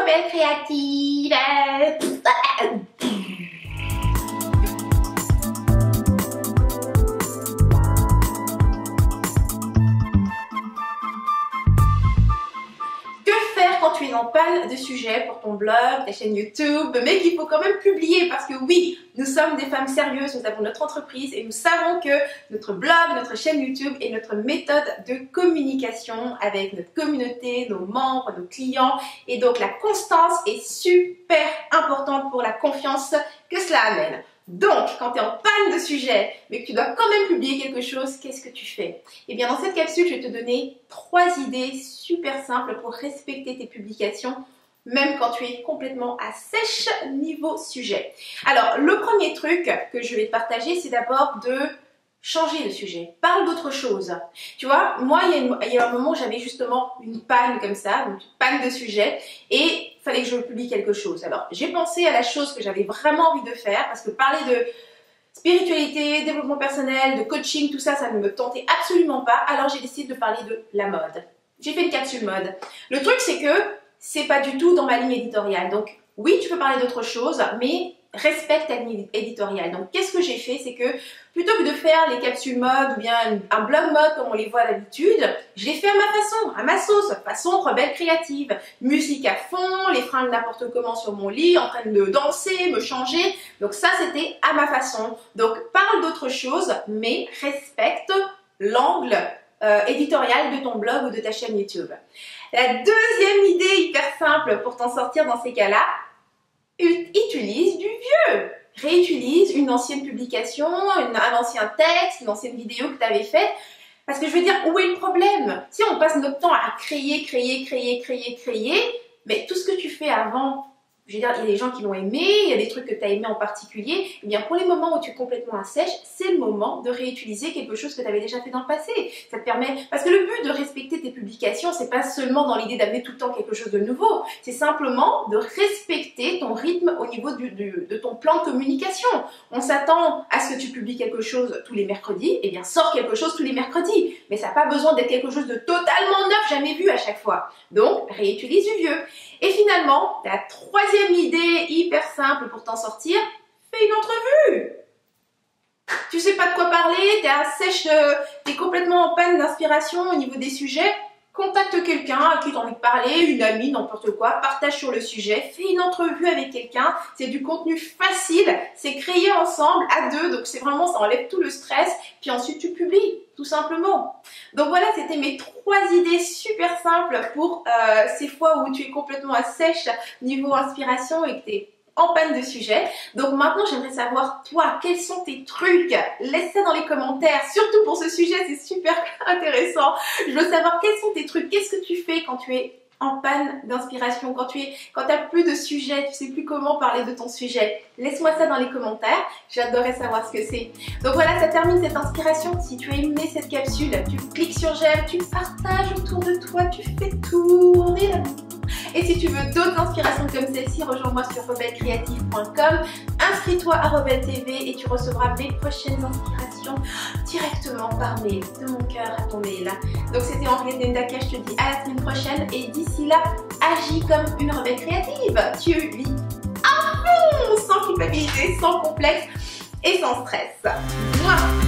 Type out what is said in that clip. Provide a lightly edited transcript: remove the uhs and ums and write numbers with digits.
rebelle créative. Quand tu es en panne de sujets pour ton blog, ta chaîne YouTube, mais qu'il faut quand même publier parce que oui, nous sommes des femmes sérieuses, nous avons notre entreprise et nous savons que notre blog, notre chaîne YouTube est notre méthode de communication avec notre communauté, nos membres, nos clients, et donc la constance est super importante pour la confiance que cela amène. Donc, quand tu es en panne de sujet, mais que tu dois quand même publier quelque chose, qu'est-ce que tu fais? Eh bien, dans cette capsule, je vais te donner 3 idées super simples pour respecter tes publications, même quand tu es complètement à sèche niveau sujet. Alors, le premier truc que je vais te partager, c'est d'abord de changer de sujet. Parle d'autre chose. Tu vois, moi, il y a un moment où j'avais justement une panne comme ça, une panne de sujet, et il fallait que je publie quelque chose. Alors, j'ai pensé à la chose que j'avais vraiment envie de faire, parce que parler de spiritualité, développement personnel, de coaching, tout ça, ça ne me tentait absolument pas. Alors, j'ai décidé de parler de la mode. J'ai fait une capsule mode. Le truc, c'est que c'est pas du tout dans ma ligne éditoriale. Donc, oui, tu peux parler d'autre chose, mais respecte ta ligne éditoriale. Donc, qu'est-ce que j'ai fait? C'est que plutôt que de faire les capsules mode ou bien un blog mode comme on les voit d'habitude, je l'ai fait à ma façon, à ma sauce, façon rebelle créative. Musique à fond, les fringues n'importe comment sur mon lit, en train de danser, me changer. Donc ça, c'était à ma façon. Donc, parle d'autre chose, mais respecte l'angle éditorial de ton blog ou de ta chaîne YouTube. La deuxième idée hyper simple pour t'en sortir dans ces cas-là, utilise du vieux. Réutilise une ancienne publication, un ancien texte, une ancienne vidéo que tu avais faite. Parce que je veux dire, où est le problème? Si on passe notre temps à créer, mais tout ce que tu fais avant, je veux dire, il y a des gens qui l'ont aimé, il y a des trucs que tu as aimé en particulier, eh bien pour les moments où tu es complètement à sèche, c'est le moment de réutiliser quelque chose que tu avais déjà fait dans le passé. Ça te permet, parce que le but de respecter tes publications, c'est pas seulement dans l'idée d'amener tout le temps quelque chose de nouveau, c'est simplement de respecter ton rythme au niveau de ton plan de communication. On s'attend à ce que tu publies quelque chose tous les mercredis, eh bien sors quelque chose tous les mercredis, mais ça n'a pas besoin d'être quelque chose de totalement neuf, jamais vu à chaque fois. Donc, réutilise du vieux. Et finalement, la troisième idée hyper simple pour t'en sortir, fais une entrevue. Tu sais pas de quoi parler, t'es à sèche, t'es complètement en panne d'inspiration au niveau des sujets, contacte quelqu'un à qui tu as envie de parler, une amie, n'importe quoi, partage sur le sujet, fais une entrevue avec quelqu'un, c'est du contenu facile, c'est créé ensemble à deux, donc c'est vraiment, ça enlève tout le stress, puis ensuite tu publies, tout simplement. Donc voilà, c'était mes 3 idées super simples pour ces fois où tu es complètement à sèche niveau inspiration et que tu es en panne de sujet. Donc maintenant, j'aimerais savoir, toi, quels sont tes trucs? Laisse ça dans les commentaires, surtout pour ce sujet, c'est super intéressant. Je veux savoir quels sont tes trucs, qu'est-ce que tu fais quand tu es en panne d'inspiration, quand tu n'as plus de sujet, tu sais plus comment parler de ton sujet. Laisse-moi ça dans les commentaires, j'adorerais savoir ce que c'est. Donc voilà, ça termine cette inspiration. Si tu as aimé cette capsule, tu cliques sur j'aime, tu partages autour de toi, tu fais tourner la boule. Et si tu veux d'autres inspirations comme celle-ci, rejoins-moi sur rebellecreative.com, inscris-toi à Rebelle TV et tu recevras mes prochaines inspirations directement par mail, de mon cœur à ton mail. Donc c'était Henriette Dendaka, je te dis à la semaine prochaine et d'ici là, agis comme une rebelle créative. Tu vis à fond, sans culpabilité, sans complexe et sans stress. Mouah.